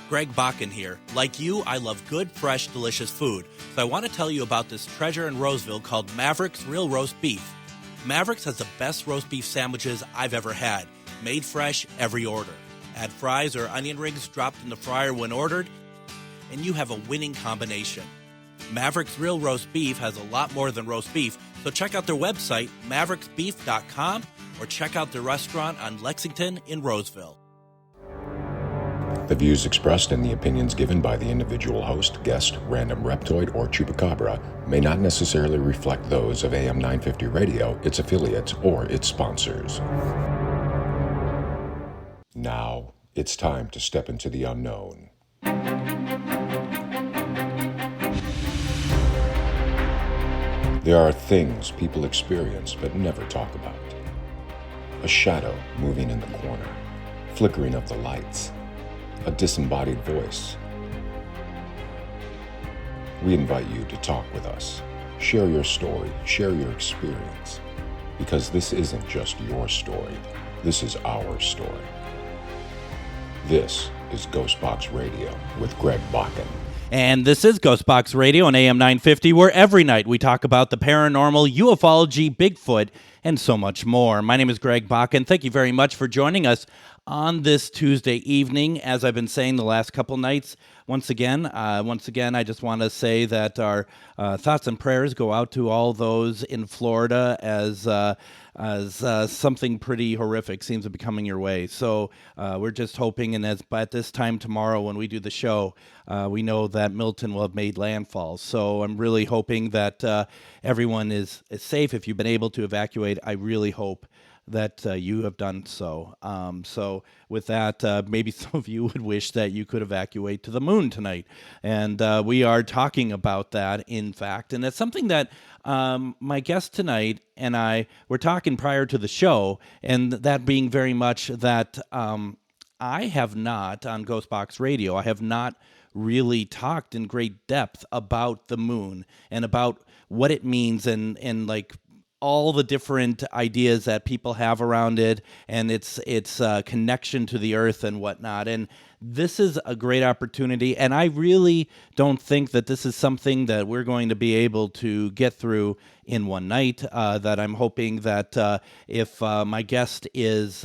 Greg Bakun here. Like you, I love good, fresh, delicious food. So I want to tell you about this treasure in Roseville called Maverick's Real Roast Beef. Maverick's has the best roast beef sandwiches I've ever had. Made fresh every order. Add fries or onion rings dropped in the fryer when ordered, and you have a winning combination. Maverick's Real Roast Beef has a lot more than roast beef, so check out their website, mavericksbeef.com, or check out their restaurant on Lexington in Roseville. The views expressed and the opinions given by the individual host, guest, random reptoid, or chupacabra may not necessarily reflect those of AM 950 Radio, its affiliates, or its sponsors. Now, it's time to step into the unknown. There are things people experience but never talk about. A shadow moving in the corner, flickering of the lights, a disembodied voice. We invite you to talk with us. Share your story, share your experience, because this isn't just your story, this is our story. This is GhostBox Radio with Greg Bakun. And this is GhostBox Radio on AM 950, where every night we talk about the paranormal, ufology, Bigfoot, and so much more. My name is Greg Bakun. Thank you very much for joining us on this Tuesday evening. As I've been saying the last couple nights, once again, I just want to say that our thoughts and prayers go out to all those in Florida as something pretty horrific seems to be coming your way. So we're just hoping, and at this time tomorrow when we do the show, we know that Milton will have made landfall. So I'm really hoping that everyone is safe. If you've been able to evacuate, I really hope that you have done so. So with that, maybe some of you would wish that you could evacuate to the moon tonight. And we are talking about that, in fact. And it's something that my guest tonight and I were talking prior to the show, and that being very much that I have not, on GhostBox Radio, I have not really talked in great depth about the moon and about what it means and like all the different ideas that people have around it and its connection to the earth and whatnot. And this is a great opportunity, and I really don't think that this is something that we're going to be able to get through in one night. That I'm hoping that if my guest has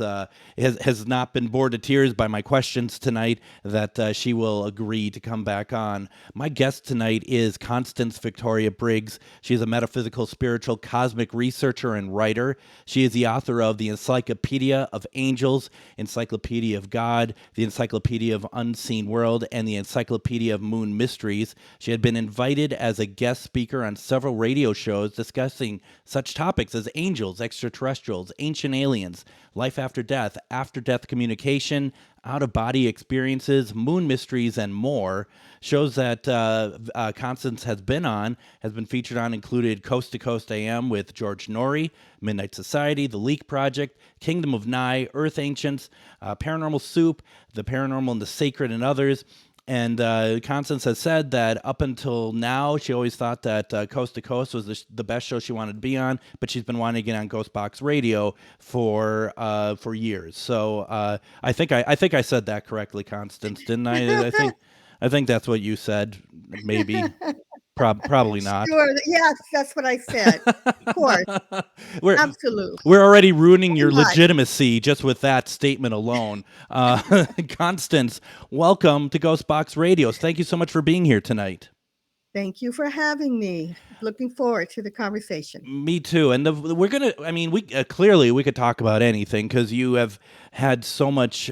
not been bored to tears by my questions tonight, that she will agree to come back on. My guest tonight is Constance Victoria Briggs. She's a metaphysical, spiritual, cosmic researcher and writer. She is the author of the Encyclopedia of Angels, Encyclopedia of God, the Encyclopedia of Unseen World, and the Encyclopedia of Moon Mysteries. She had been invited as a guest speaker on several radio shows discussing such topics as angels, extraterrestrials, ancient aliens, life after death communication, out-of-body experiences, moon mysteries, and more. Shows that Constance has been featured on included Coast to Coast AM with George Norrie, Midnight Society, The Leak Project, Kingdom of Nye, Earth Ancients, Paranormal Soup, The Paranormal and the Sacred, and others. And Constance has said that up until now, she always thought that Coast to Coast was the best show she wanted to be on, but she's been wanting to get on GhostBox Radio for years. So I think I said that correctly, Constance, didn't I? I think that's what you said. Maybe. Probably not. Sure. Yes, that's what I said. Of course. Absolutely. We're already ruining your legitimacy just with that statement alone. Constance, welcome to GhostBox Radio. Thank you so much for being here tonight. Thank you for having me. Looking forward to the conversation. Me too. And we clearly we could talk about anything because you have had so much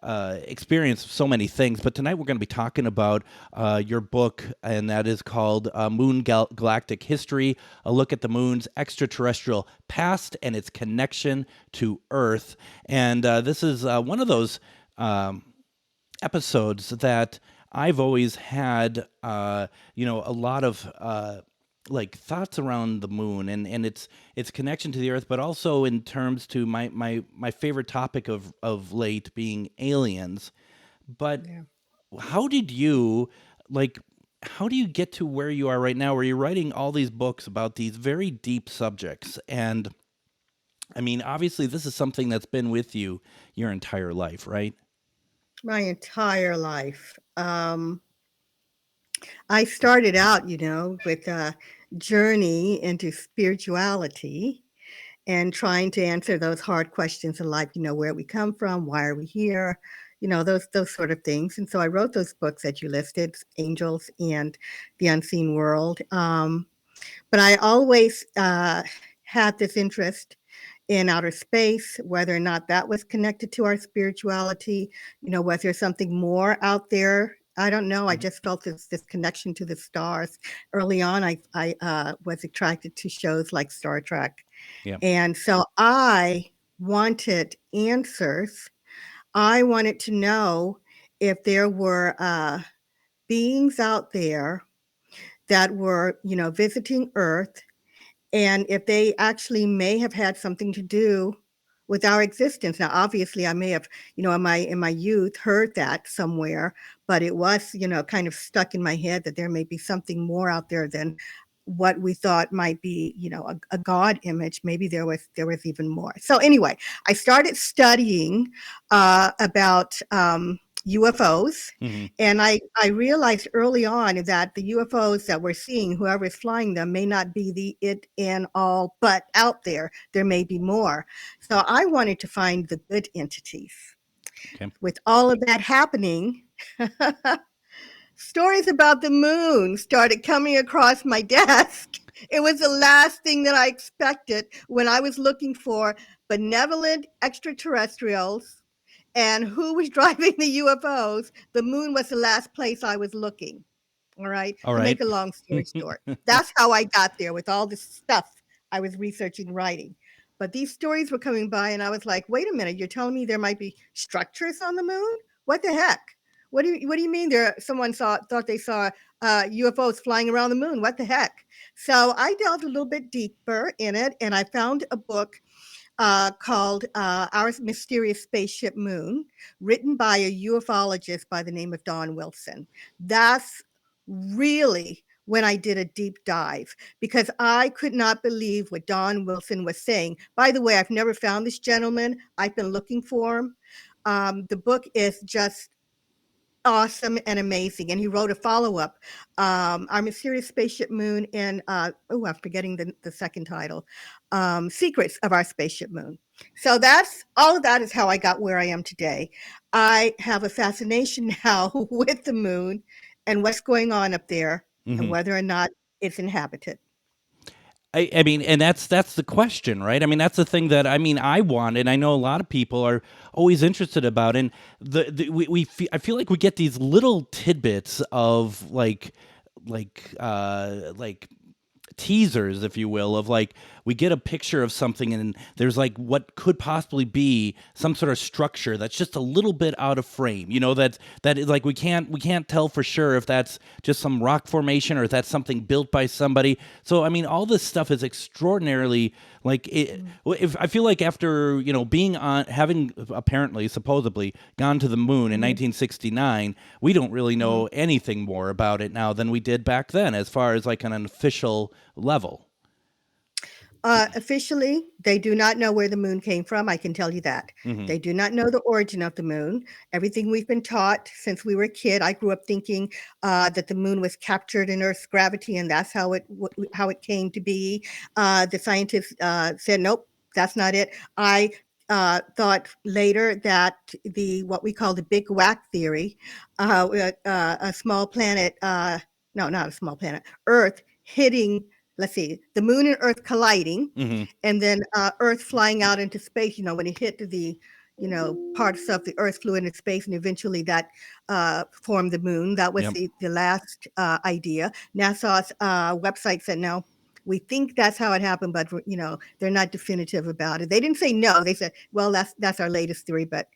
experience, so many things. But tonight we're going to be talking about your book, and that is called Moon Galactic History, a look at the moon's extraterrestrial past and its connection to Earth. And this is one of those episodes that I've always had, a lot of thoughts around the moon and its connection to the Earth, but also in terms to my favorite topic of late being aliens. But how do you get to where you are right now, where you're writing all these books about these very deep subjects? And I mean, obviously, this is something that's been with you your entire life, right? My entire life. I started out, with a journey into spirituality and trying to answer those hard questions in life, where we come from, why are we here, those sort of things. And so I wrote those books that you listed, Angels and The Unseen World. But I always had this interest in outer space, whether or not that was connected to our spirituality, was there something more out there? I don't know. I just felt this connection to the stars. Early on, I was attracted to shows like Star Trek. Yeah. And so I wanted answers. I wanted to know if there were beings out there that were, visiting Earth, and if they actually may have had something to do with our existence. Now, obviously, I may have, in my youth heard that somewhere, but it was, kind of stuck in my head that there may be something more out there than what we thought might be, a God image. Maybe there was even more. So anyway, I started studying about UFOs. Mm-hmm. And I realized early on that the UFOs that we're seeing, whoever is flying them, may not be the it and all, but out there may be more. So I wanted to find the good entities. Okay. With all of that happening, stories about the moon started coming across my desk. It was the last thing that I expected when I was looking for benevolent extraterrestrials and who was driving the UFOs. The moon was the last place I was looking. All right. All To right. make a long story short, that's how I got there with all this stuff I was researching, writing. But these stories were coming by, and I was like, "Wait a minute! You're telling me there might be structures on the moon? What the heck? What do you mean? Someone thought they saw UFOs flying around the moon? What the heck?" So I delved a little bit deeper in it, and I found a book called Our Mysterious Spaceship Moon, written by a ufologist by the name of Don Wilson. That's really when I did a deep dive, because I could not believe what Don Wilson was saying. By the way, I've never found this gentleman. I've been looking for him. The book is just awesome and amazing. And he wrote a follow-up, Our Mysterious Spaceship Moon, and I'm forgetting the second title, Secrets of Our Spaceship Moon. So that's all of that is how I got where I am today. I have a fascination now with the moon and what's going on up there, Mm-hmm. and whether or not it's inhabited. I mean, and that's the question, right? I mean, that's the thing that I want, and I know a lot of people are always interested about. And I feel like we get these little tidbits of like teasers, if you will, of like we get a picture of something and there's like what could possibly be some sort of structure that's just a little bit out of frame, that is like we can't tell for sure if that's just some rock formation or if that's something built by somebody. So I mean, all this stuff is extraordinarily if I feel like after being on, having apparently supposedly gone to the moon in 1969, we don't really know anything more about it now than we did back then as far as like on an official level. Officially, they do not know where the moon came from. I can tell you that. Mm-hmm. They do not know the origin of the moon. Everything we've been taught since we were a kid, I grew up thinking that the moon was captured in Earth's gravity, and that's how it came to be. The scientists said, nope, that's not it. I thought later that what we call the Big Whack theory, a small planet, no, not a small planet, Earth hitting, let's see, the moon and Earth colliding, and then Earth flying out into space. When it hit the, parts of the Earth flew into space, and eventually that formed the moon. That was the last idea. NASA's website said no. We think that's how it happened, but they're not definitive about it. They didn't say no. They said, well, that's our latest theory, but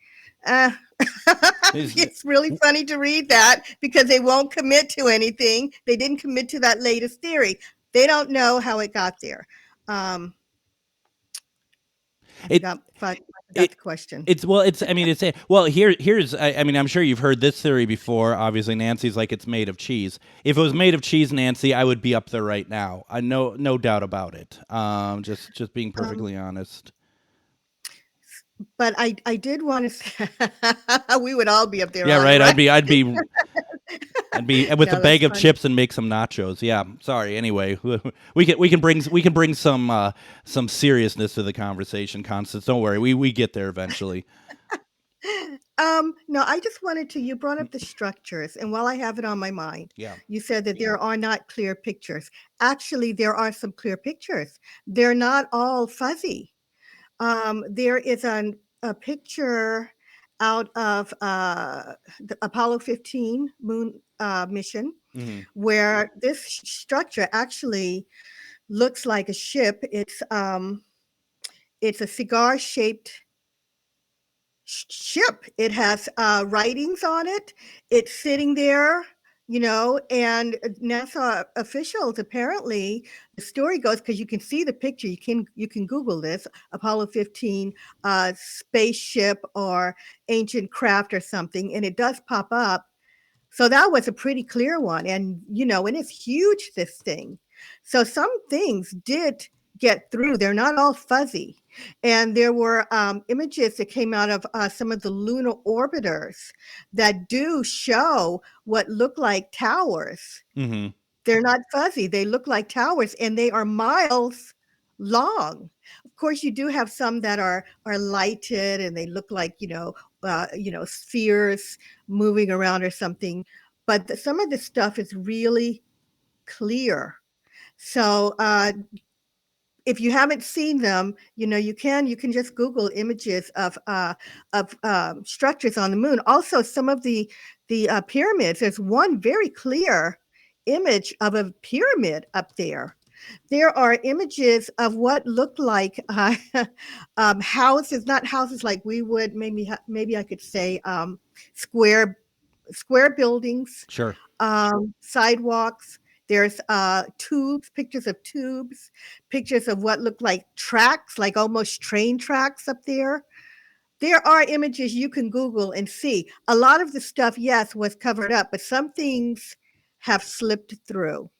it's really funny to read that because they won't commit to anything. They didn't commit to that latest theory. They don't know how it got there. That's the question. Here's I'm sure you've heard this theory before. Obviously, Nancy's like it's made of cheese. If it was made of cheese, Nancy, I would be up there right now. I no doubt about it. Just being perfectly honest. But I did want to say we would all be up there Yeah, on it, right. right? I'd be with a No, that's bag of funny. chips and make some nachos. Yeah. Sorry. Anyway, we can bring some seriousness to the conversation, Constance. Don't worry. We get there eventually. No, I just wanted to. You brought up the structures, and while I have it on my mind, Yeah. you said that there are not clear pictures. Actually, there are some clear pictures. They're not all fuzzy. There is a picture out of the Apollo 15 moon mission Hmm. where this structure actually looks like a ship. It's a cigar shaped ship. It has writings on it. It's sitting there, and NASA officials apparently, the story goes, because you can see the picture. You can Google this Apollo 15 spaceship or ancient craft or something, and it does pop up. So that was a pretty clear one. And it's huge, this thing. So some things did get through. They're not all fuzzy. And there were images that came out of some of the lunar orbiters that do show what look like towers. Hmm. They're not fuzzy. They look like towers, and they are miles long. Of course, you do have some that are lighted, and they look like spheres moving around or something. But some of the stuff is really clear. So if you haven't seen them, you can just Google images of structures on the moon. Also, some of the pyramids. There's one very clear image of a pyramid up there. There are images of what look like houses, not houses like we would. Maybe I could say square square buildings, Sure. sidewalks. There's tubes, pictures of tubes, pictures of what look like tracks, like almost train tracks up there. There are images you can Google and see. A lot of the stuff, yes, was covered up, but some things have slipped through.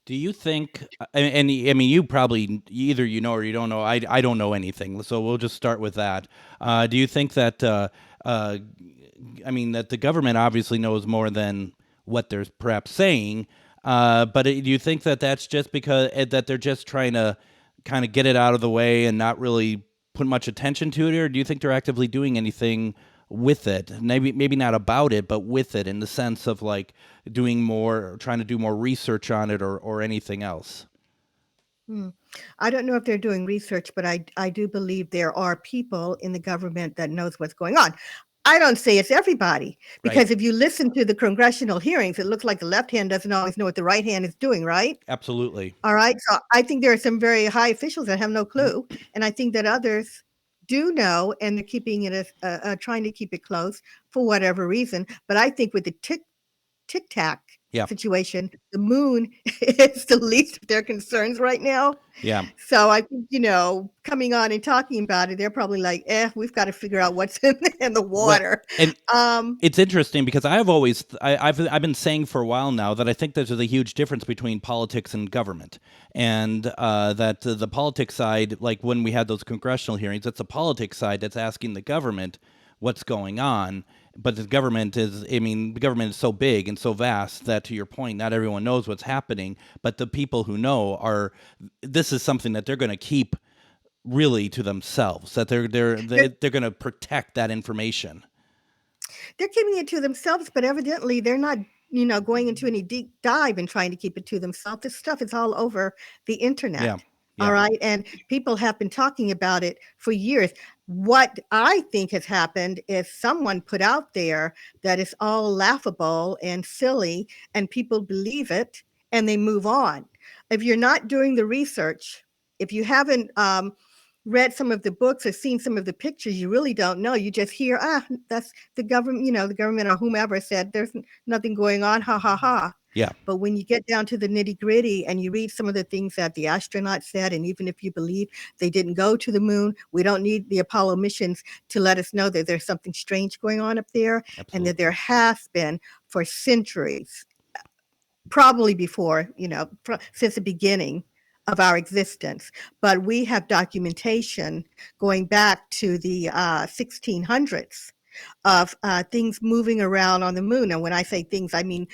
Do you think, and I mean, you probably either you know or you don't know. I don't know anything, so we'll just start with that. Do you think that, uh, I mean, that the government obviously knows more than what they're perhaps saying, but do you think that that's just because that they're just trying to kind of get it out of the way and not really put much attention to it, or do you think they're actively doing anything with it? Maybe not about it, but with it in the sense of like doing more, trying to do more research on it, or anything else. Hmm. I don't know if they're doing research, but I do believe there are people in the government that knows what's going on. I don't say it's everybody, Right. because if you listen to the congressional hearings, it looks like the left hand doesn't always know what the right hand is doing, right? Absolutely. All right. So I think there are some very high officials that have no clue, and I think that others do know, and they're keeping it as trying to keep it close for whatever reason. But I think with the Tic Tac Yeah. situation, the moon is the least of their concerns right now. Yeah. So I think, coming on and talking about it, they're probably like, we've got to figure out what's in the Well, water. and Um, it's interesting because I've been saying for a while now that I think there's a huge difference between politics and government, and that the politics side, like when we had those congressional hearings, it's the politics side that's asking the government what's going on. But the government is so big and so vast that, to your point, not everyone knows what's happening. But the people who know this is something that they're going to keep really to themselves. That they're, they're going to protect that information. they're keeping it to themselves, but evidently they're not, going into any deep dive and trying to keep it to themselves. This stuff is all over the Yeah. internet. All Yeah. right. And people have been talking about it for years. What I think has happened is someone put out there that it's all laughable and silly, and people believe it and they move on. If you're not doing the research, if you haven't read some of the books or seen some of the pictures, you really don't know. You just hear, that's the government or whomever said there's nothing going on, ha ha ha. Yeah. But when you get down to the nitty gritty and you read some of the things that the astronauts said, and even if you believe they didn't go to the moon, we don't need the Apollo missions to let us know that there's something strange going on up there, and that Absolutely. there has been for centuries, probably before, since the beginning of our existence. But we have documentation going back to the 1600s of things moving around on the moon. And when I say things, I mean,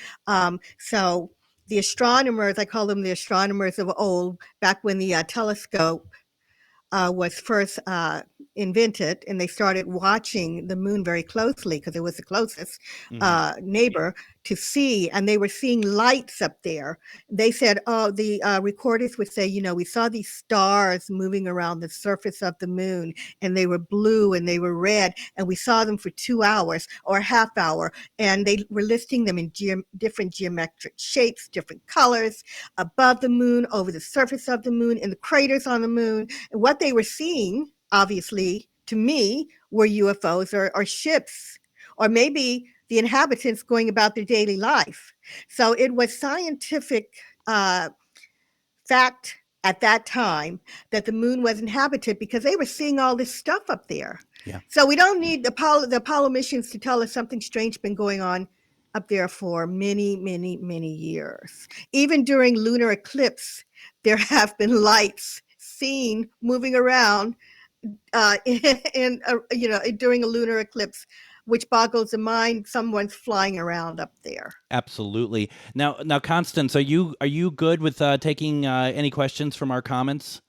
so the astronomers, I call them the astronomers of old, back when the telescope was first invented, and they started watching the moon very closely because it was the closest Hmm. neighbor to see, and they were seeing lights up there. They said, oh, the recorders would say, we saw these stars moving around the surface of the moon, and they were blue and they were red, and we saw them for 2 hours or a half hour, and they were listing them in different geometric shapes, different colors, above the moon, over the surface of the moon, in the craters on the moon. And what they were seeing, obviously, to me, were UFOs or ships, or maybe the inhabitants going about their daily life. So it was scientific fact at that time that the moon was inhabited because they were seeing all this stuff up there. Yeah. So we don't need the Apollo missions to tell us something strange been going on up there for many, many, many years. Even during lunar eclipse, there have been lights seen moving around during a lunar eclipse, which boggles the mind. Someone's flying around up there. Absolutely. Now, Constance, are you good with taking any questions from our comments,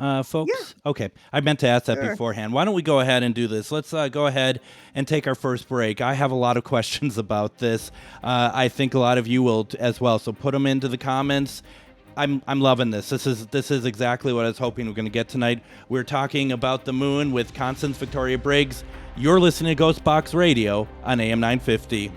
Yeah, folks? Okay, I meant to ask that sure. beforehand. Why don't we go ahead and do this? Let's go ahead and take our first break. I have a lot of questions about this. I think a lot of you will as well. So put them into the comments. I'm loving this. This is exactly what I was hoping we're going to get tonight. We're talking about the moon with Constance Victoria Briggs. You're listening to GhostBox Radio on AM 950.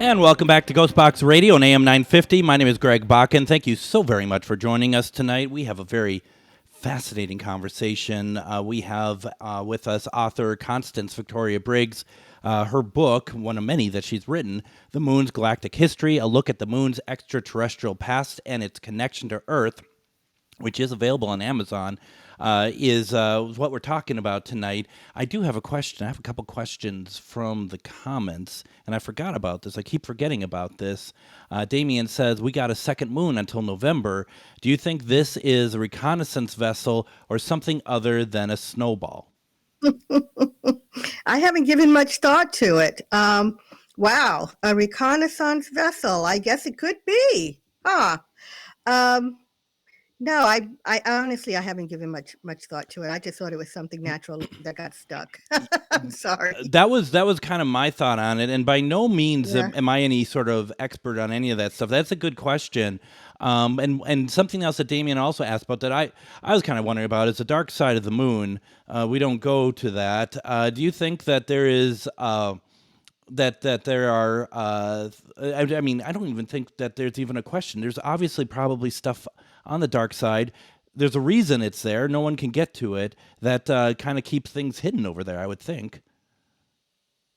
And welcome back to GhostBox Radio on AM 950. My name is Greg Bakun. Thank you so very much for joining us tonight. We have a very fascinating conversation. We have with us author Constance Victoria Briggs. Her book, one of many that she's written, The Moon's Galactic History, a look at the moon's extraterrestrial past and its connection to Earth, which is available on Amazon, is what we're talking about tonight. I do have a question. I have a couple questions from the comments, and I forgot about this. I keep forgetting about this. Damien says, we got a second moon until November. Do you think this is a reconnaissance vessel or something other than a snowball? I haven't given much thought to it. Wow, a reconnaissance vessel. I guess it could be. Huh. Um, no, I honestly, I haven't given much thought to it. I just thought it was something natural that got stuck. I'm sorry. That was kind of my thought on it, and by no means Yeah. am I any sort of expert on any of that stuff. That's a good question, and something else that Damien also asked about that I was kind of wondering about is the dark side of the moon. We don't go to that. Do you think that there is that there are? I mean, I don't even think that there's even a question. There's obviously probably stuff on the dark side. There's a reason it's there. No one can get to it. That kind of keeps things hidden over there, I would think.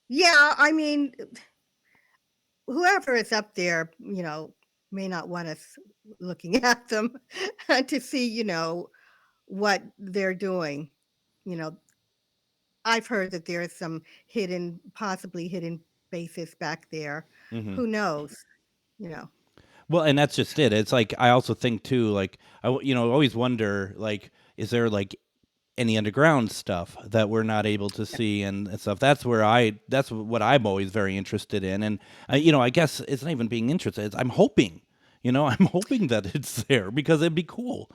Yeah, I mean, whoever is up there, may not want us looking at them to see, what they're doing. You know, I've heard that there is some possibly hidden bases back there. Hmm. Who knows? You know. Well, and that's just it. It's like I also think too, like always wonder, like, is there like any underground stuff that we're not able to see and stuff? That's what I'm always very interested in, and I guess it's not even being interested. I'm hoping, I'm hoping that it's there because it'd be cool.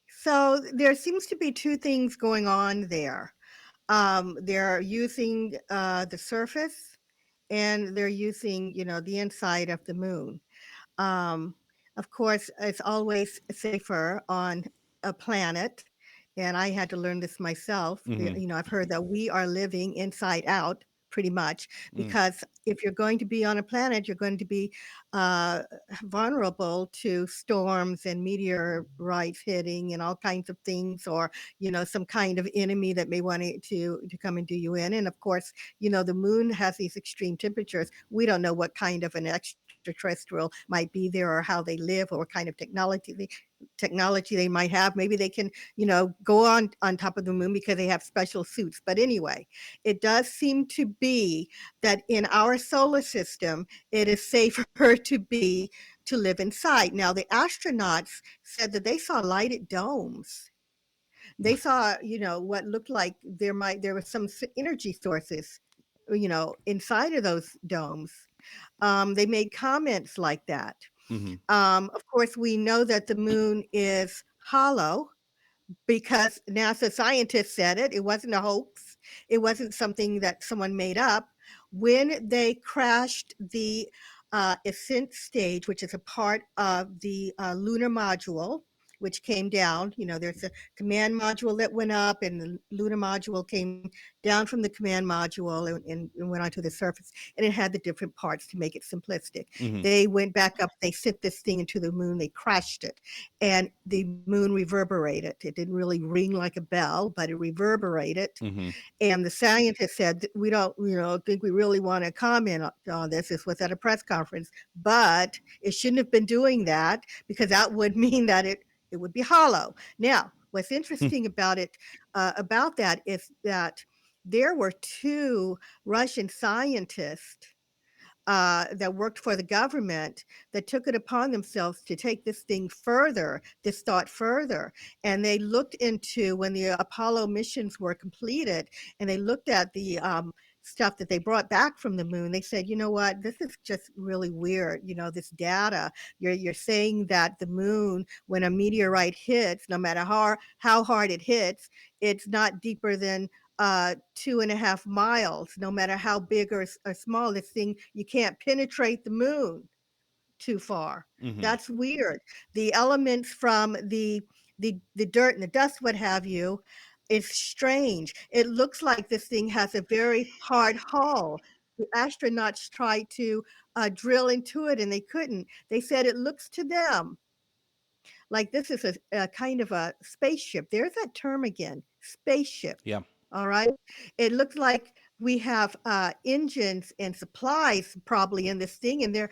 So there seems to be two things going on there. They're using the surface, and they're using, the inside of the moon. Um, of course, it's always safer on a planet, and I had to learn this myself. Hmm. I've heard that we are living inside out pretty much, Mm. because if you're going to be on a planet, you're going to be uh, vulnerable to storms and meteorites hitting and all kinds of things, or some kind of enemy that may want to come and do you in. And of course, the moon has these extreme temperatures. We don't know what kind of an extraterrestrial might be there, or how they live, or what kind of technology they might have. Maybe they can, go on top of the moon because they have special suits. But anyway, it does seem to be that in our solar system, it is safer to live inside. Now, the astronauts said that they saw lighted domes. They saw, what looked like there was some energy sources, inside of those domes. They made comments like that. Mm-hmm. Of course, we know that the moon is hollow because NASA scientists said it. It wasn't a hoax. It wasn't something that someone made up. When they crashed the ascent stage, which is a part of the lunar module, which came down, there's a command module that went up, and the lunar module came down from the command module and went onto the surface, and it had the different parts to make it simplistic. Mm-hmm. They went back up, they sent this thing into the moon, they crashed it, and the moon reverberated. It didn't really ring like a bell, but it reverberated. Mm-hmm. And the scientists said, we don't, think we really want to comment on this. This was at a press conference, but it shouldn't have been doing that, because that would mean that it would be hollow. Now, what's interesting about that is that there were two Russian scientists that worked for the government that took it upon themselves to take this thought further. And they looked into, when the Apollo missions were completed, and they looked at the stuff that they brought back from the moon. They said, you know what, this is just really weird. This data, you're saying that the moon, when a meteorite hits, no matter how hard it hits, it's not deeper than 2.5 miles, no matter how big or small this thing. You can't penetrate the moon too far. Mm-hmm. That's weird. The elements from the dirt and the dust, what have you, is strange. It looks like this thing has a very hard hull. The astronauts tried to drill into it, and they couldn't. They said it looks to them like this is a kind of a spaceship. There's that term again, spaceship. Yeah. All right. It looks like we have engines and supplies probably in this thing, and there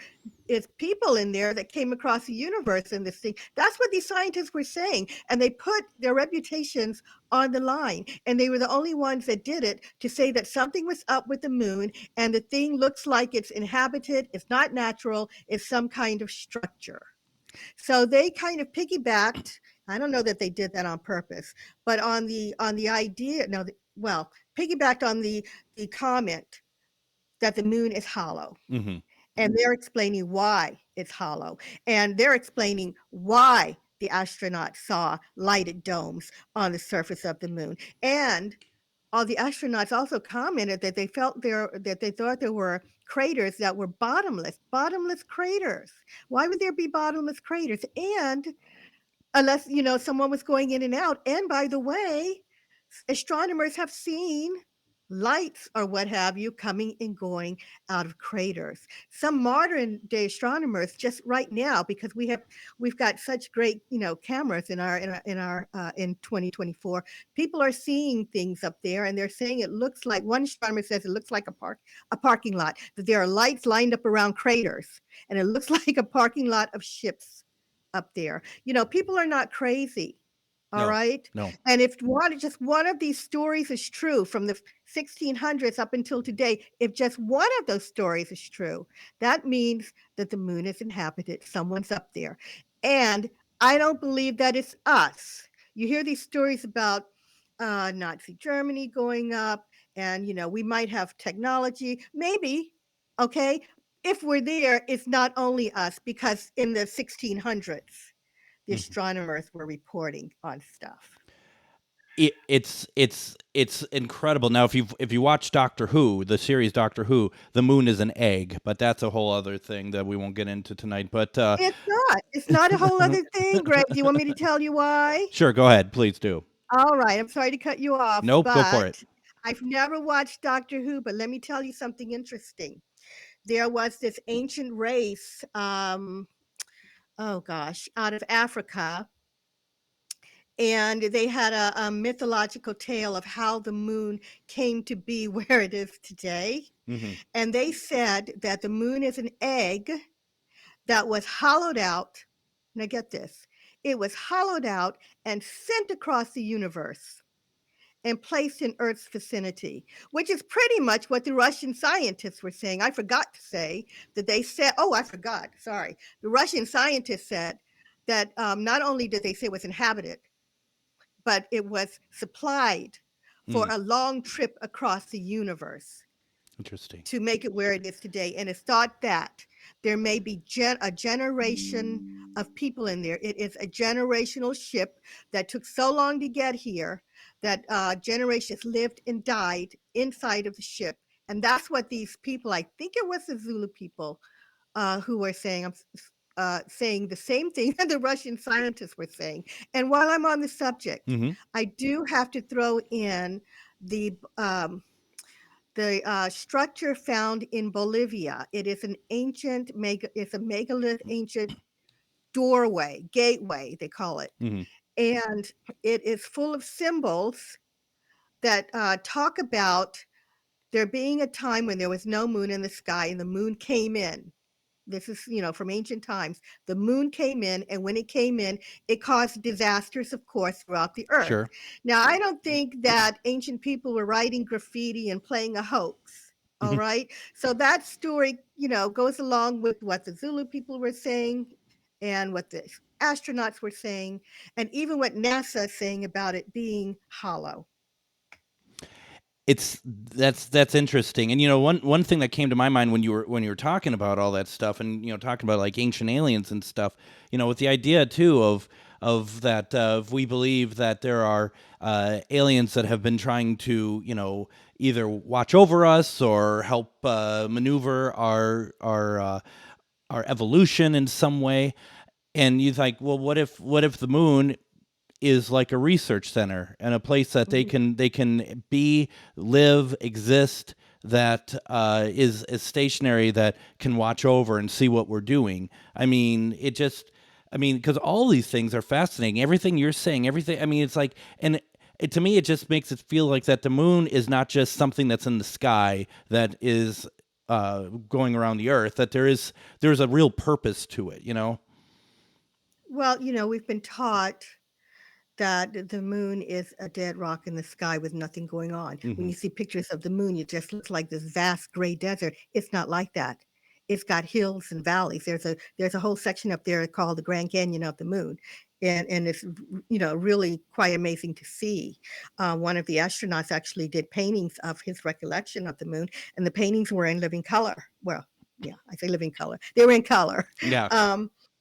is people in there that came across the universe in this thing. That's what these scientists were saying, and they put their reputations on the line, and they were the only ones that did it, to say that something was up with the moon, and the thing looks like it's inhabited, it's not natural, it's some kind of structure. So they kind of piggybacked. I don't know that they did that on purpose, but on the idea, piggybacked on the comment that the moon is hollow. Mm-hmm. And they're explaining why it's hollow. And they're explaining why the astronauts saw lighted domes on the surface of the moon. And all the astronauts also commented that they thought there were craters that were bottomless craters. Why would there be bottomless craters? And unless, someone was going in and out. And by the way, astronomers have seen lights or what have you coming and going out of craters. Some modern day astronomers, just right now, because we've got such great cameras in 2024, people are seeing things up there, and they're saying it looks like, one astronomer says it looks like a parking lot, that there are lights lined up around craters, and it looks like a parking lot of ships up there. People are not crazy. All right. No. And if just one of these stories is true from the 1600s up until today, if just one of those stories is true, that means that the moon is inhabited. Someone's up there. And I don't believe that it's us. You hear these stories about Nazi Germany going up, and, we might have technology. Maybe, okay, if we're there, it's not only us, because in the 1600s, the astronomers were reporting on stuff. It's incredible. Now, if you watch Doctor Who, the series Doctor Who, the moon is an egg, but that's a whole other thing that we won't get into tonight. But It's not. It's not a whole other thing, Greg. Do you want me to tell you why? Sure, go ahead, please do. All right. I'm sorry to cut you off. Nope, but go for it. I've never watched Doctor Who, but let me tell you something interesting. There was this ancient race, out of Africa. And they had a mythological tale of how the moon came to be where it is today. Mm-hmm. And they said that the moon is an egg, that was hollowed out. Now get this. It was hollowed out and sent across the universe and placed in Earth's vicinity, which is pretty much what the Russian scientists were saying. I forgot to say that they said, oh, I forgot, sorry. The Russian scientists said that not only did they say it was inhabited, but it was supplied for a long trip across the universe. Interesting. To make it where it is today. And it's thought that there may be a generation of people in there. It is a generational ship that took so long to get here that generations lived and died inside of the ship. And that's what these people, I think it was the Zulu people, who were saying, saying the same thing that the Russian scientists were saying. And while I'm on the subject, I do have to throw in the structure found in Bolivia. It is an ancient it's a megalith ancient doorway, gateway, they call it. And it is full of symbols that talk about there being a time when there was no moon in the sky and the moon came in. This is, from ancient times. The moon came in, and when it came in, it caused disasters, of course, throughout the earth. Sure. Now, I don't think that ancient people were writing graffiti and playing a hoax. All right. So that story, goes along with what the Zulu people were saying and what the astronauts were saying, and even what NASA is saying about it being hollow. That's interesting. And one thing that came to my mind when you were talking about all that stuff, and talking about like ancient aliens and stuff, with the idea too of that if we believe that there are aliens that have been trying to either watch over us or help maneuver our evolution in some way. And you're like, well, what if the moon is like a research center and a place that they can live, exist, that is stationary, that can watch over and see what we're doing. I mean, because all these things are fascinating. Everything you're saying, everything. I mean, it's like, and to me, it just makes it feel like that the moon is not just something that's in the sky that is going around the Earth. That there's a real purpose to it. Well, we've been taught that the moon is a dead rock in the sky with nothing going on. When you see pictures of the moon, it just looks like this vast gray desert. It's not like that. It's got hills and valleys. There's a whole section up there called the Grand Canyon of the Moon. And it's, really quite amazing to see. One of the astronauts actually did paintings of his recollection of the moon, and the paintings were in living color. Well, yeah, I say living color. They were in color. Yeah.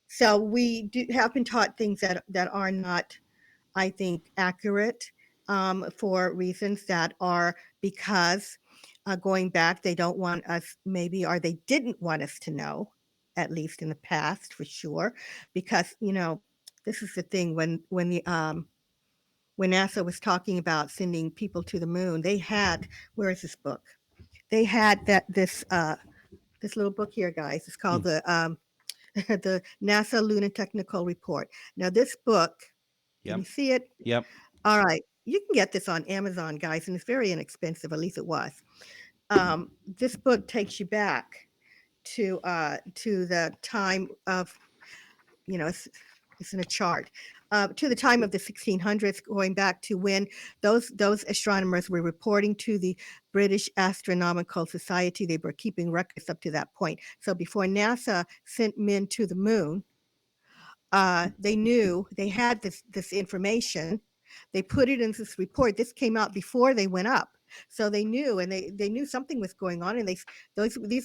So we have been taught things that are not, I think, accurate for reasons that are because going back, they don't want us maybe, or they didn't want us to know, at least in the past for sure, because, this is the thing when NASA was talking about sending people to the moon, they had, where is this book? They had this little book here, guys. It's called the NASA Lunar Technical Report. Now this book, can you see it? Yep. All right. You can get this on Amazon, guys, and it's very inexpensive. At least it was. This book takes you back to the time of, it's in a chart, to the time of the 1600s, going back to when those astronomers were reporting to the British Astronomical Society. They were keeping records up to that point. So before NASA sent men to the moon, they knew they had this information. They put it in this report. This came out before they went up. So they knew, and they knew something was going on. And these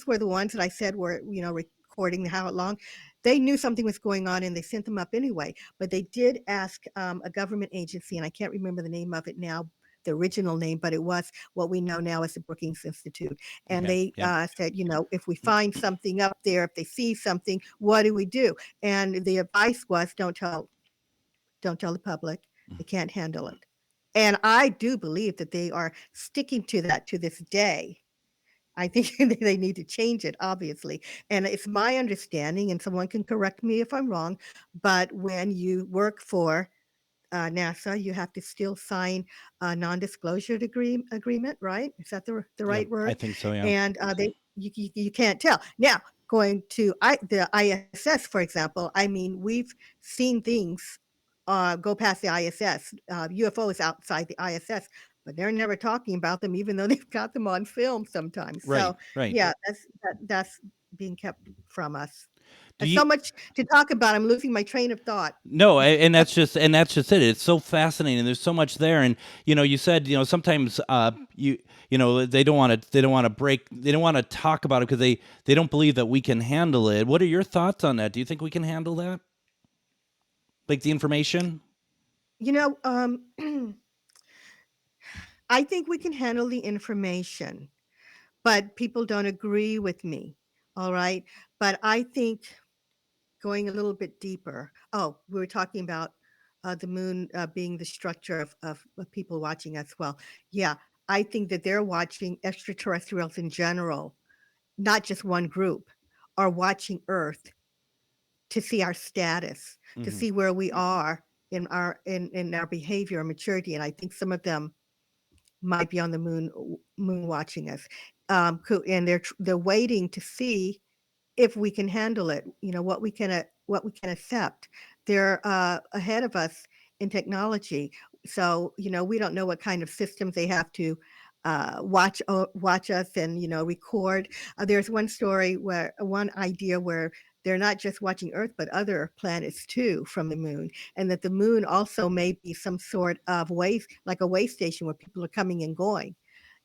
were the ones that I said were, recording how long. They knew something was going on, and they sent them up anyway. But they did ask a government agency, and I can't remember the name of it now, the original name, but it was what we know now as the Brookings Institute. And they said, if we find something up there, if they see something, what do we do? And the advice was, don't tell the public. They can't handle it. And I do believe that they are sticking to that to this day. I think they need to change it, obviously. And it's my understanding, and someone can correct me if I'm wrong, but when you work for NASA, you have to still sign a non-disclosure agreement, right? Is that the right word? I think so, yeah. And you can't tell. Now, going to the ISS, for example. I mean, we've seen things go past the ISS, UFOs outside the ISS, but they're never talking about them, even though they've got them on film sometimes. Right, So right. yeah, that's being kept from us. Do There's you so much to talk about. I'm losing my train of thought. No, and that's just it. It's so fascinating. There's so much there, and you said sometimes they don't want to break, they don't want to talk about it because they don't believe that we can handle it. What are your thoughts on that? Do you think we can handle that, like the information? You know, I think we can handle the information, but people don't agree with me. All right. But I think going a little bit deeper. Oh, we were talking about the moon being the structure of people watching us. Well, yeah, I think that they're watching extraterrestrials in general, not just one group, are watching Earth to see our status, to Hmm. see where we are in our behavior and maturity. And I think some of them might be on the moon watching us. And they're waiting to see if we can handle it, what we can accept. They're ahead of us in technology, so we don't know what kind of systems they have to watch us and record. There's one idea where they're not just watching Earth but other planets too from the moon, and that the moon also may be some sort of like a way station where people are coming and going.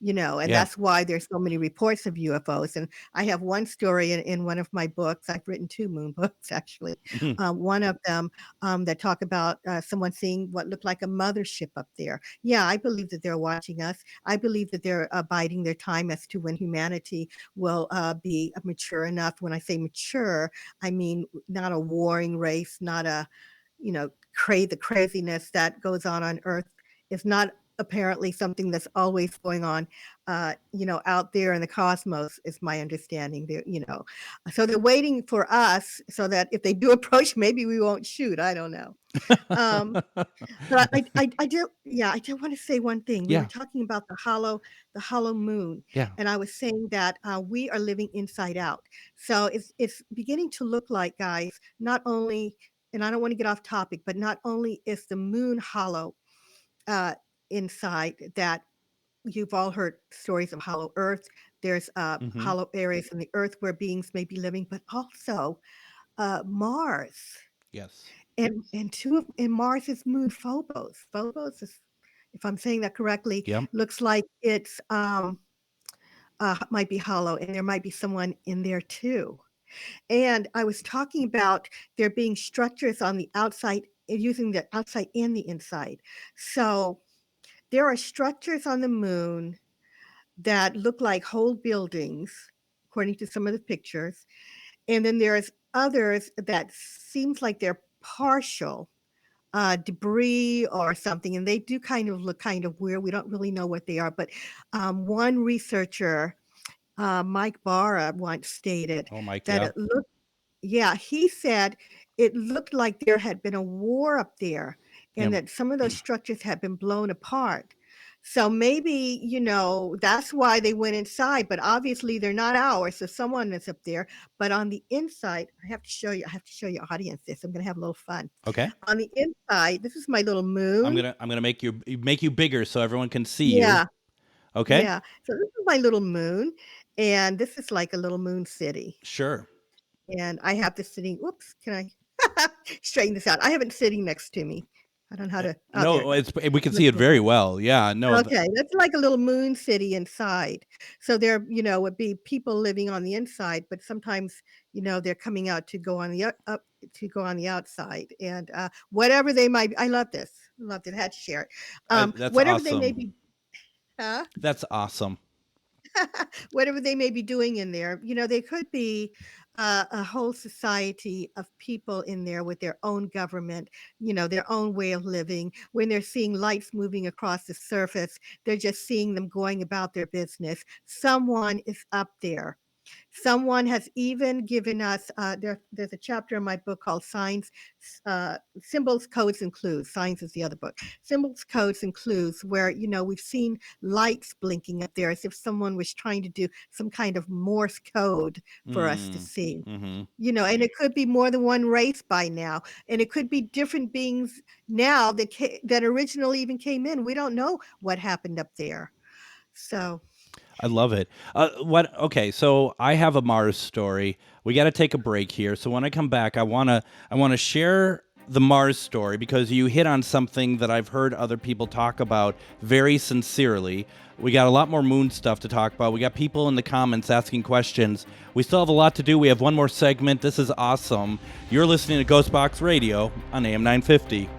And Yeah. that's why there's so many reports of UFOs. And I have one story in one of my books. I've written two moon books, actually. Mhm. One of them that talk about someone seeing what looked like a mothership up there. Yeah, I believe that they're watching us. I believe that they're biding their time as to when humanity will be mature enough. When I say mature, I mean not a warring race, not a, the craziness that goes on Earth is not apparently something that's always going on, out there in the cosmos, is my understanding. So they're waiting for us so that if they do approach, maybe we won't shoot. I don't know. Um, but I do want to say one thing. We were Yeah, talking about the hollow moon, yeah. and I was saying that we are living inside out. So it's beginning to look like, guys, not only, and I don't want to get off topic, but not only is the moon hollow uh, inside, that you've all heard stories of hollow Earth. There's Hmm. hollow areas in the Earth where beings may be living, but also Mars. Yes. And Mars's moon Phobos. Phobos is, if I'm saying that correctly, Yep. looks like it's might be hollow, and there might be someone in there too. And I was talking about there being structures on the outside, using the outside and the inside. So there are structures on the moon that look like whole buildings, according to some of the pictures. And then there's others that seems like they're partial debris or something, and they do kind of look kind of weird. We don't really know what they are, but one researcher, Mike Barra, once stated Oh, Mike. that Yeah. it looked, yeah, he said it looked like there had been a war up there and Yep. that some of those structures had been blown apart. So maybe, that's why they went inside, but obviously they're not ours. So someone is up there. But on the inside, I have to show your audience this. I'm going to have a little fun. Okay. On the inside, this is my little moon. I'm gonna make you bigger so everyone can see you. Yeah, Okay. yeah. So this is my little moon, and this is like a little moon city. Sure. And I have this sitting, whoops, can I straighten this out? I have it sitting next to me. I don't know how to, oh, there it No, goes. we can see Look it at very well. Yeah. No. Okay, that's like a little moon city inside. So there, would be people living on the inside, but sometimes, they're coming out to go on the up to go on the outside. And whatever they might, I love this. Loved it. Had to share it. That's Whatever they may awesome. be, huh? That's awesome. Whatever they may be doing in there, they could be a whole society of people in there with their own government, their own way of living. When they're seeing lights moving across the surface, they're just seeing them going about their business. Someone is up there. Someone has even given us, there's a chapter in my book called Signs, Symbols, Codes, and Clues. Signs is the other book. Symbols, Codes, and Clues, where, we've seen lights blinking up there as if someone was trying to do some kind of Morse code for us to see. Mm-hmm. And it could be more than one race by now. And it could be different beings now that originally even came in. We don't know what happened up there. So I love it. Okay, so I have a Mars story. We got to take a break here. So when I come back, I wanna share the Mars story because you hit on something that I've heard other people talk about very sincerely. We got a lot more moon stuff to talk about. We got people in the comments asking questions. We still have a lot to do. We have one more segment. This is awesome. You're listening to GhostBox Radio on AM 950.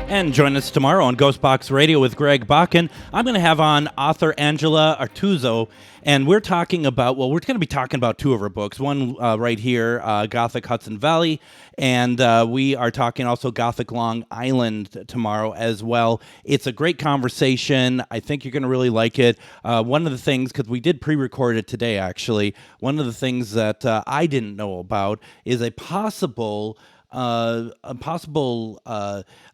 And join us tomorrow on GhostBox Radio with Greg Bakun. I'm going to have on author Angela Artuso, and we're going to be talking about two of her books. One right here, Gothic Hudson Valley, and we are talking also Gothic Long Island tomorrow as well. It's a great conversation. I think you're going to really like it. One of the things, because we did pre-record it today actually, one of the things that I didn't know about is a possible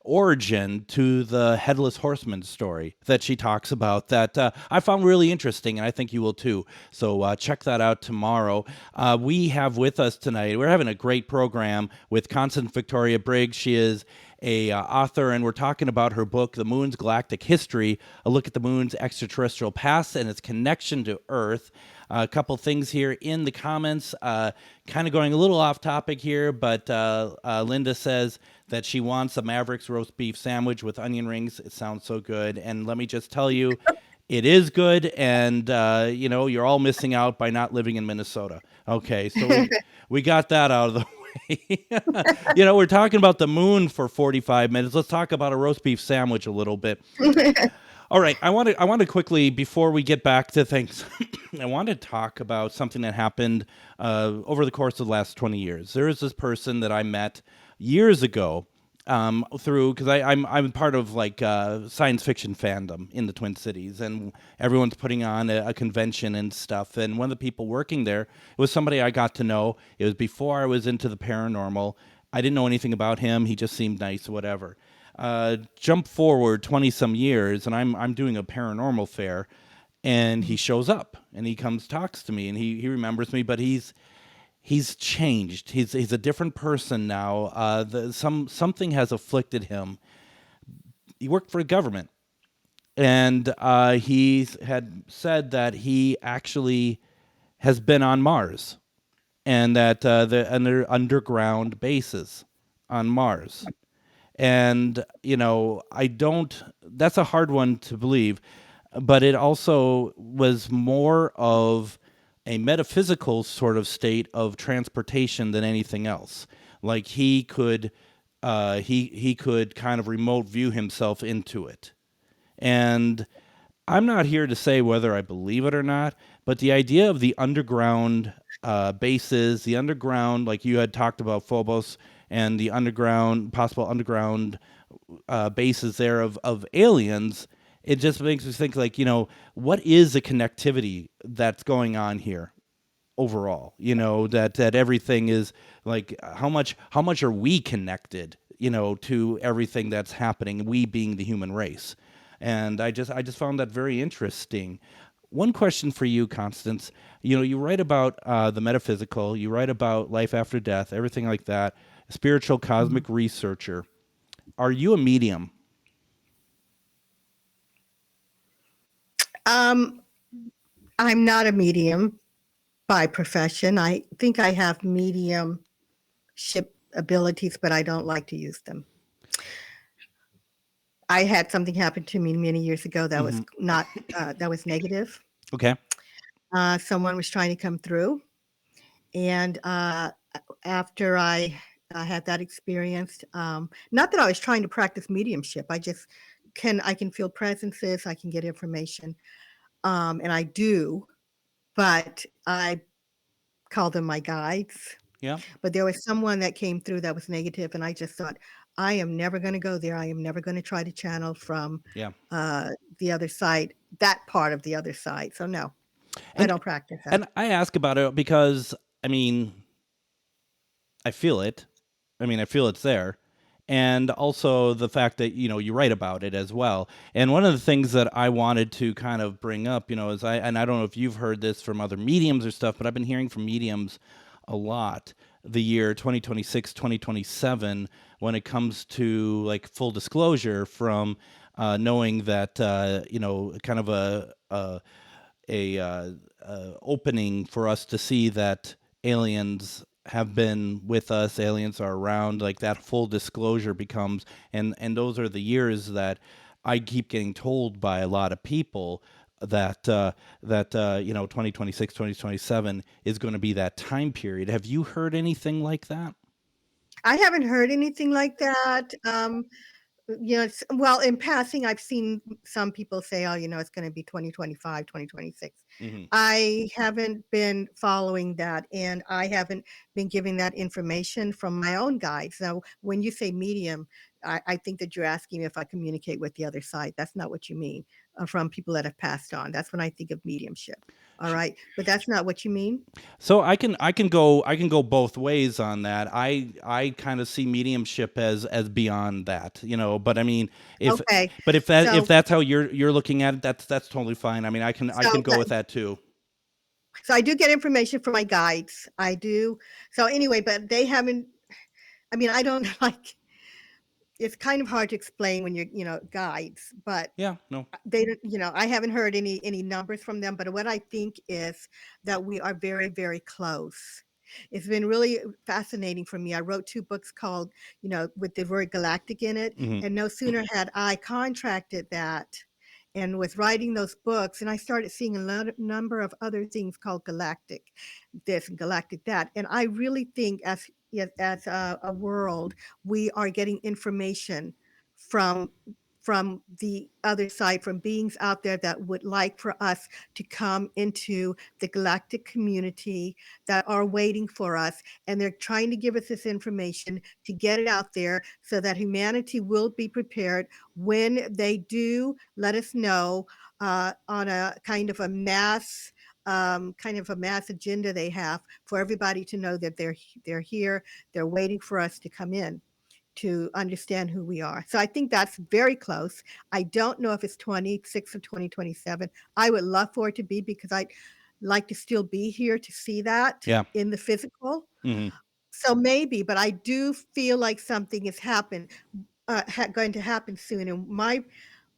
origin to the Headless Horseman story that she talks about that I found really interesting, and I think you will too. So check that out tomorrow. We have with us tonight, we're having a great program with Constance Victoria Briggs. She is a author, and we're talking about her book, The Moon's Galactic History, a look at the moon's extraterrestrial past and its connection to Earth. A couple things here in the comments, kind of going a little off topic here, but Linda says that she wants a Mavericks roast beef sandwich with onion rings. It sounds so good. And let me just tell you, it is good. And, you're all missing out by not living in Minnesota. Okay, so we got that out of the way. We're talking about the moon for 45 minutes. Let's talk about a roast beef sandwich a little bit. All right, I want to quickly, before we get back to things, I want to talk about something that happened over the course of the last 20 years. There is this person that I met years ago because I'm part of science fiction fandom in the Twin Cities, and everyone's putting on a convention and stuff. And one of the people working there was somebody I got to know. It was before I was into the paranormal. I didn't know anything about him. He just seemed nice, whatever. Jump forward 20 some years, and I'm doing a paranormal fair, and he shows up and he talks to me, and he remembers me, but he's changed. He's a different person now. Something has afflicted him. He worked for the government, and he had said that he actually has been on Mars, and that the underground bases on Mars. And, that's a hard one to believe, but it also was more of a metaphysical sort of state of transportation than anything else. Like he could kind of remote view himself into it. And I'm not here to say whether I believe it or not, but the idea of the underground bases, the underground, like you had talked about Phobos, and the possible underground bases there of aliens, it just makes me think what is the connectivity that's going on here overall? That everything is like, how much are we connected, to everything that's happening, we being the human race? And I just found that very interesting. One question for you, Constance. You write about the metaphysical, you write about life after death, everything like that. Spiritual cosmic researcher. Are you a medium? I'm not a medium by profession. I think I have mediumship abilities, but I don't like to use them. I had something happen to me many years ago that was not that was negative. Okay. Someone was trying to come through, and after I had that experience, not that I was trying to practice mediumship. I can feel presences. I can get information, and I do, but I call them my guides. Yeah. But there was someone that came through that was negative, and I just thought, I am never going to go there. I am never going to try to channel from Yeah. uh, the other side, that part of the other side. So no, I And don't practice that. and I ask about it because I mean, I feel it. I mean, I feel it's there. And also the fact that, you write about it as well. And one of the things that I wanted to kind of bring up, is and I don't know if you've heard this from other mediums or stuff, but I've been hearing from mediums a lot the year 2026, 2027, when it comes to like full disclosure from knowing that, kind of a opening for us to see that aliens have been with us, aliens are around, like that full disclosure becomes, and those are the years that I keep getting told by a lot of people that 2026, 2027 is going to be that time period. Have you heard anything like that? I haven't heard anything like that. Well, in passing, I've seen some people say, oh, it's going to be 2025, 2026. Hmm. I haven't been following that, and I haven't been giving that information from my own guides. So when you say medium, I think that you're asking me if I communicate with the other side. That's not what you mean, from people that have passed on. That's when I think of mediumship. All right. But that's not what you mean. So I can go both ways on that. I kind of see mediumship as beyond that, But I mean, if Okay. but if So, that's how you're looking at it, that's totally fine. I mean, I can so go with that too. So I do get information from my guides. I do. So anyway, but they haven't, I mean, I don't like, it's kind of hard to explain when you're, guides, but Yeah, no. they don't, I haven't heard any numbers from them, but what I think is that we are very, very close. It's been really fascinating for me. I wrote 2 books called, with the word galactic in it, Hmm. and no sooner had I contracted that and was writing those books, and I started seeing number of other things called galactic this and galactic that, and I really think as a world we are getting information from the other side, from beings out there that would like for us to come into the galactic community, that are waiting for us, and they're trying to give us this information to get it out there so that humanity will be prepared when they do let us know, on a kind of a mass agenda they have for everybody to know that they're here, they're waiting for us to come in to understand who we are. So I think that's very close. I don't know if it's 26 or 2027. I would love for it to be, because I'd like to still be here to see that Yeah. in the physical. Hmm. So maybe, but I do feel like something is going to happen soon. And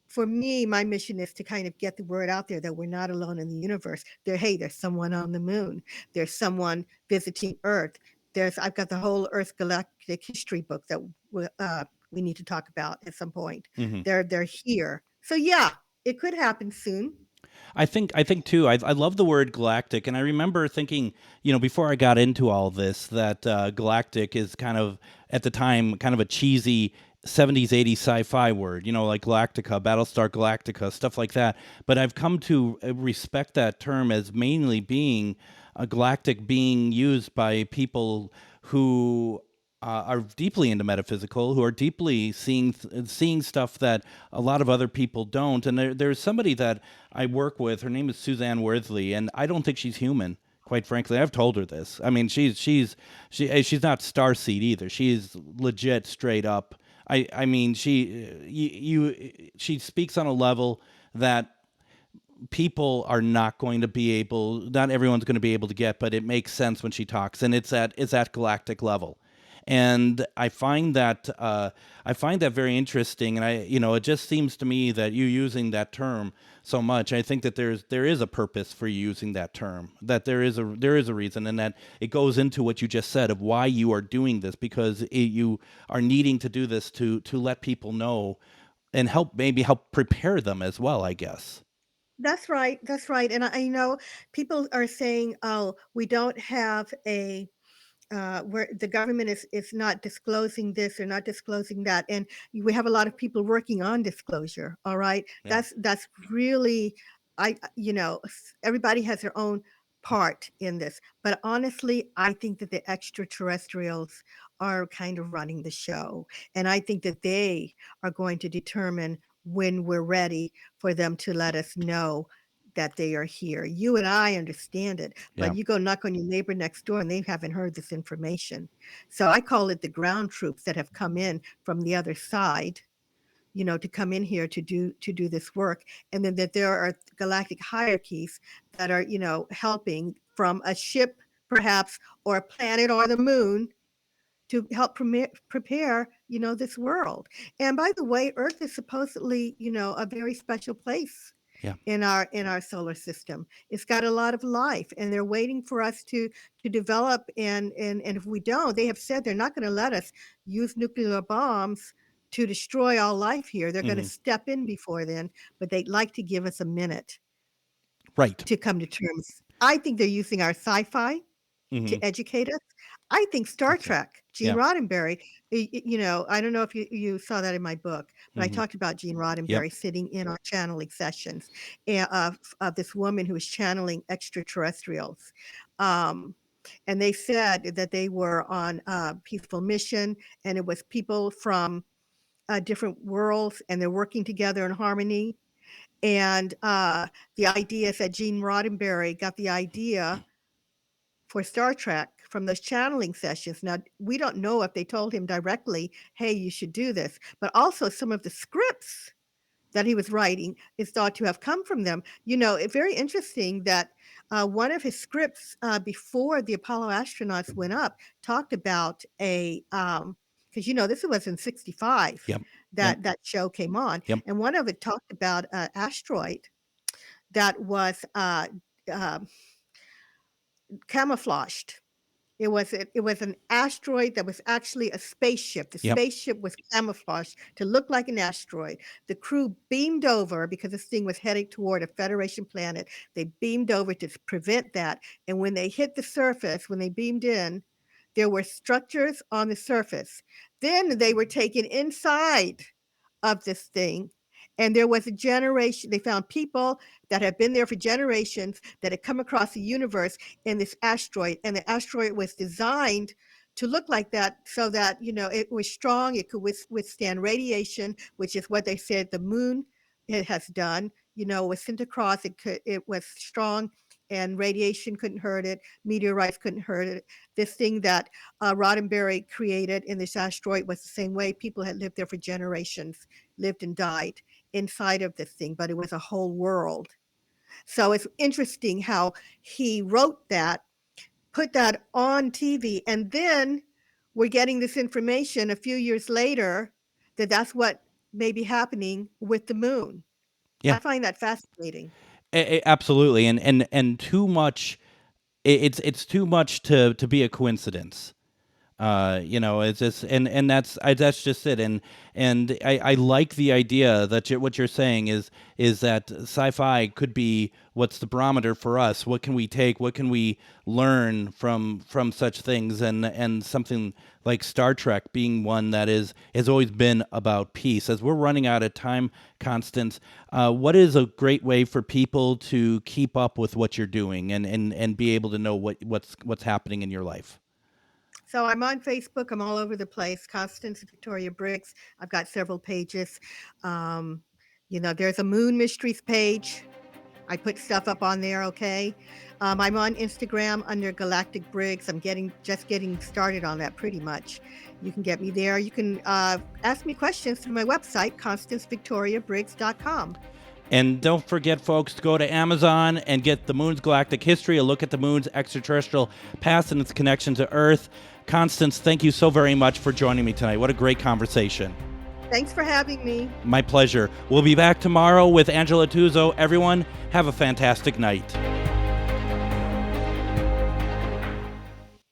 for me, my mission is to kind of get the word out there that we're not alone in the universe. There's someone on the moon. There's someone visiting Earth. I've got the whole Earth Galactic History book that we need to talk about at some point. Hmm. They're here. So yeah, it could happen soon. I think too. I love the word galactic, and I remember thinking, before I got into all this, that galactic is kind of at the time kind of a cheesy 70s 80s sci-fi word, like Galactica, Battlestar Galactica, stuff like that. But I've come to respect that term as mainly being a galactic being used by people who are deeply into metaphysical, who are deeply seeing stuff that a lot of other people don't. And there's somebody that I work with. Her name is Suzanne Worthley, and I don't think she's human. Quite frankly, I've told her this. I mean, she's not starseed either. She's legit, straight up. I mean, she speaks on a level that people are not going to be able, not everyone's going to be able to get, but it makes sense when she talks, and it's at galactic level. And I find that very interesting, and it just seems to me that you using that term so much, I think that there is a purpose for you using that term, that there is a reason, and that it goes into what you just said of why you are doing this, because you are needing to do this to let people know and maybe help prepare them as well, I guess. That's right. That's right. And I know people are saying, "Oh, we don't have a where the government is not disclosing this or not disclosing that," and we have a lot of people working on disclosure. All right, Yeah. that's really, everybody has their own part in this. But honestly, I think that the extraterrestrials are kind of running the show. And I think that they are going to determine when we're ready for them to let us know that they are here. You and I understand it, but Yeah. you go knock on your neighbor next door and they haven't heard this information. So I call it the ground troops that have come in from the other side, to come in here to do this work, and then that there are galactic hierarchies that are, helping from a ship perhaps, or a planet, or the moon, to help prepare, this world. And by the way, Earth is supposedly, a very special place Yeah. in our solar system. It's got a lot of life, and they're waiting for us to develop. And if we don't, they have said they're not going to let us use nuclear bombs to destroy all life here. They're going to step in before then, but they'd like to give us a minute Right. to come to terms. I think they're using our sci-fi to educate us. I think Star Trek, Gene Roddenberry, I don't know if you saw that in my book, but I talked about Gene Roddenberry sitting in our channeling sessions of this woman who was channeling extraterrestrials. And they said that they were on a peaceful mission, and it was people from different worlds, and they're working together in harmony. And the idea is that Gene Roddenberry got the idea for Star Trek from those channeling sessions. Now, we don't know if they told him directly, hey, you should do this, but also some of the scripts that he was writing is thought to have come from them. It's very interesting that one of his scripts before the Apollo astronauts went up talked about because, this was in 65 that show came on. And one of it talked about an asteroid that was camouflaged. It was an asteroid that was actually a spaceship. The spaceship was camouflaged to look like an asteroid. The crew beamed over because this thing was heading toward a Federation planet. They beamed over to prevent that. And when they hit the surface, when they beamed in, there were structures on the surface. Then they were taken inside of this thing. And there was a generation, they found people that had been there for generations that had come across the universe in this asteroid. And the asteroid was designed to look like that so that, it was strong. It could withstand radiation, which is what they said the moon it has done. Was sent across. It was strong, and radiation couldn't hurt it. Meteorites couldn't hurt it. This thing that Roddenberry created in this asteroid was the same way. People had lived there for generations, lived and died inside of this thing, but it was a whole world. So it's interesting how he wrote that, put that on TV, and then we're getting this information a few years later that that's what may be happening with the moon. Yeah. I find that fascinating. Absolutely, and too much. It's too much to be a coincidence. It's just and that's just it. And I like the idea that what you're saying is that sci-fi could be what's the barometer for us. What can we take? What can we learn from such things? And something like Star Trek being one that has always been about peace. As we're running out of time, Constance, what is a great way for people to keep up with what you're doing and be able to know what's happening in your life? So I'm on Facebook. I'm all over the place. Constance Victoria Briggs. I've got several pages. There's a Moon Mysteries page. I put stuff up on there, okay? I'm on Instagram under Galactic Briggs. I'm just getting started on that pretty much. You can get me there. You can ask me questions through my website, ConstanceVictoriaBriggs.com. And don't forget, folks, to go to Amazon and get the Moon's Galactic History, a look at the Moon's extraterrestrial past and its connection to Earth. Constance, thank you so very much for joining me tonight. What a great conversation. Thanks for having me. My pleasure. We'll be back tomorrow with Angela Tuzzo. Everyone, have a fantastic night.